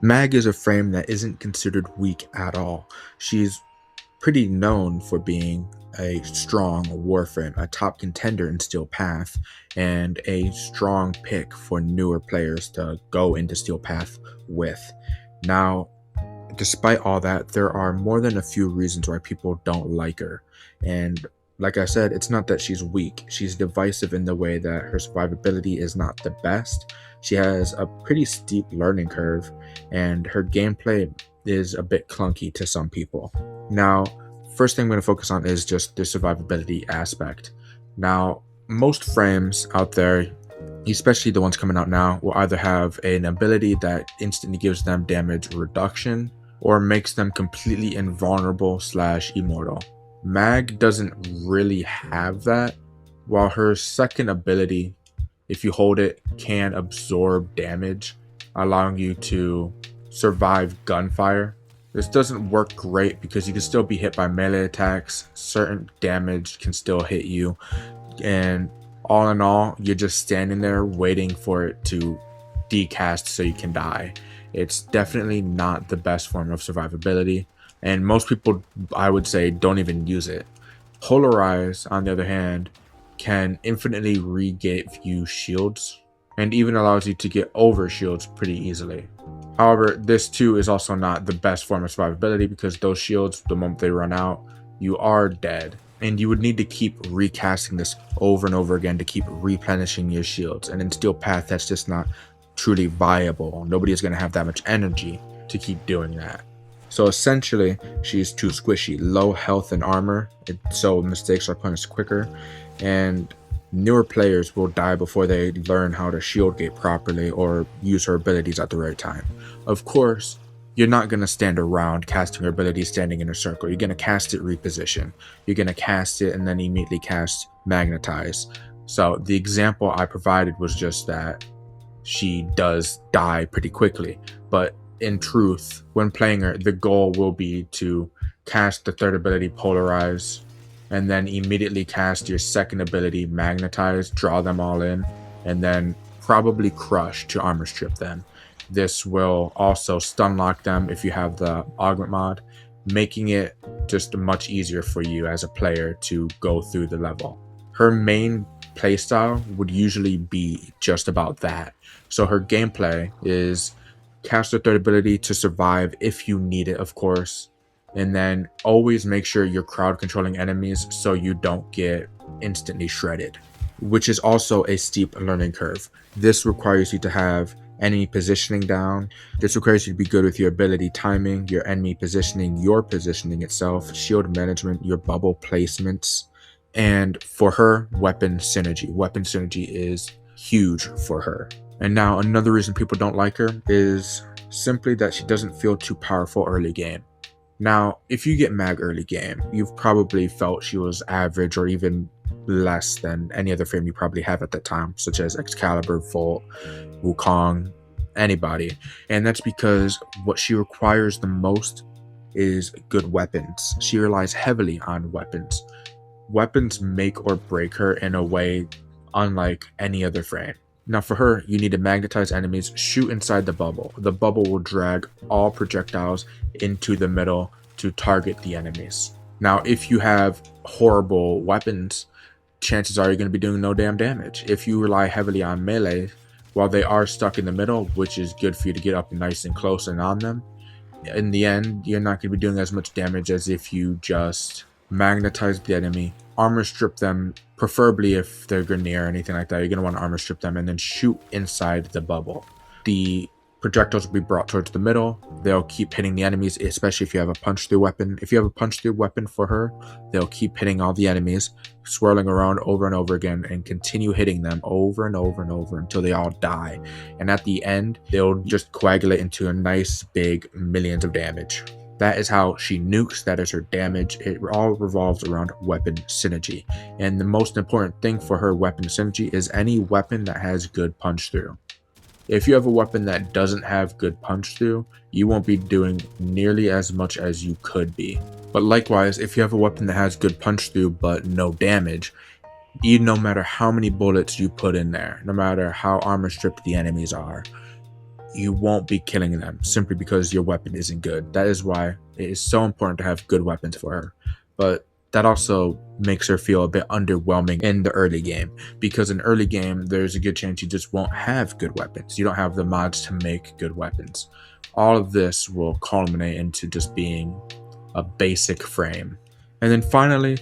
Mag is a frame that isn't considered weak at all. She's pretty known for being a strong Warframe, a top contender in Steel Path, and a strong pick for newer players to go into Steel Path with. Now, despite all that, there are more than a few reasons why people don't like her. And like I said, it's not that she's weak. She's divisive in the way that her survivability is not the best. She has a pretty steep learning curve, and her gameplay is a bit clunky to some people. Now, first thing I'm going to focus on is just the survivability aspect. Now, most frames out there, especially the ones coming out now, will either have an ability that instantly gives them damage reduction or makes them completely invulnerable slash immortal. Mag doesn't really have that, while her second ability, if you hold it, can absorb damage, allowing you to survive gunfire. This doesn't work great because you can still be hit by melee attacks, certain damage can still hit you, and all in all, you're just standing there waiting for it to decast so you can die. It's definitely not the best form of survivability, and most people, I would say, don't even use it. Polarize, on the other hand, can infinitely re-give you shields, and even allows you to get over shields pretty easily. However, this too is also not the best form of survivability because those shields, the moment they run out, you are dead. And you would need to keep recasting this over and over again to keep replenishing your shields. And in Steel Path, that's just not truly viable. Nobody is going to have that much energy to keep doing that. So essentially, she's too squishy, low health and armor, so mistakes are punished quicker, and newer players will die before they learn how to shield gate properly or use her abilities at the right time. Of course, you're not going to stand around casting her ability standing in a circle. You're going to cast it reposition. You're going to cast it and then immediately cast magnetize. So the example I provided was just that she does die pretty quickly. But in truth, when playing her, the goal will be to cast the third ability polarize, and then immediately cast your second ability magnetize, draw them all in, and then probably crush to armor strip them. This will also stun lock them if you have the augment mod, making it just much easier for you as a player to go through the level. Her main playstyle would usually be just about that. So her gameplay is cast her third ability to survive if you need it, of course, and then always make sure you're crowd controlling enemies so you don't get instantly shredded, which is also a steep learning curve. This requires you to have enemy positioning down. This requires you to be good with your ability timing, your enemy positioning, your positioning itself, shield management, your bubble placements, and for her, weapon synergy. Weapon synergy is huge for her. And now another reason people don't like her is simply that she doesn't feel too powerful early game. Now, if you get Mag early game, you've probably felt she was average or even less than any other frame you probably have at that time, such as Excalibur, Volt, Wukong, anybody. And that's because what she requires the most is good weapons. She relies heavily on weapons. Weapons make or break her in a way unlike any other frame. Now for her, you need to magnetize enemies, shoot inside the bubble. The bubble will drag all projectiles into the middle to target the enemies. Now if you have horrible weapons, chances are you're going to be doing no damn damage. If you rely heavily on melee, while they are stuck in the middle, which is good for you to get up nice and close and on them, in the end, you're not going to be doing as much damage as if you just magnetize the enemy, armor strip them, preferably if they're Grineer or anything like that. You're going to want to armor strip them and then shoot inside the bubble. The projectiles will be brought towards the middle. They'll keep hitting the enemies, especially if you have a punch through weapon. If you have a punch through weapon for her, they'll keep hitting all the enemies, swirling around over and over again, and continue hitting them over and over and over until they all die. And at the end, they'll just coagulate into a nice big millions of damage. That is how she nukes, that is her damage. It all revolves around weapon synergy. And the most important thing for her weapon synergy is any weapon that has good punch through. If you have a weapon that doesn't have good punch through, you won't be doing nearly as much as you could be. But likewise, if you have a weapon that has good punch through but no damage, no matter how many bullets you put in there, no matter how armor stripped the enemies are, you won't be killing them simply because your weapon isn't good. That is why it is so important to have good weapons for her. But that also makes her feel a bit underwhelming in the early game, because in early game there's a good chance you just won't have good weapons. You don't have the mods to make good weapons. All of this will culminate into just being a basic frame. And then finally,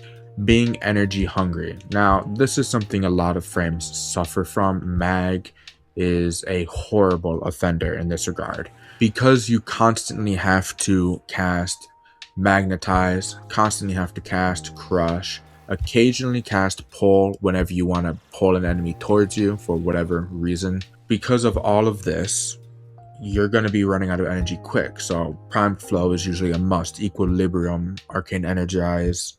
being energy hungry. Now, this is something a lot of frames suffer from. Mag is a horrible offender in this regard, because you constantly have to cast magnetize, constantly have to cast crush, occasionally cast pull whenever you want to pull an enemy towards you for whatever reason. Because of all of this, you're going to be running out of energy quick. So prime flow is usually a must. Equilibrium, arcane energize,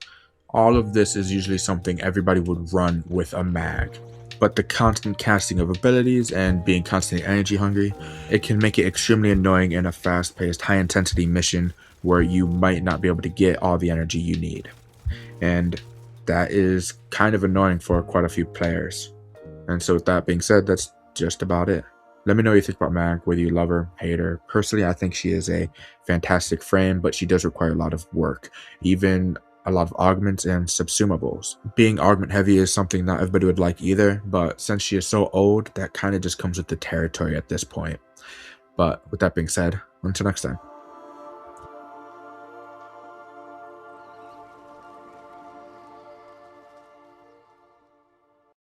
all of this is usually something everybody would run with a mag. But the constant casting of abilities and being constantly energy hungry, it can make it extremely annoying in a fast-paced, high-intensity mission where you might not be able to get all the energy you need. And that is kind of annoying for quite a few players. And so with that being said, that's just about it. Let me know what you think about Mag, whether you love her, hate her. Personally, I think she is a fantastic frame, but she does require a lot of work. Even a lot of augments and subsumables. Being augment heavy is something not everybody would like either, but since she is so old, that kind of just comes with the territory at this point. But with that being said, until next time.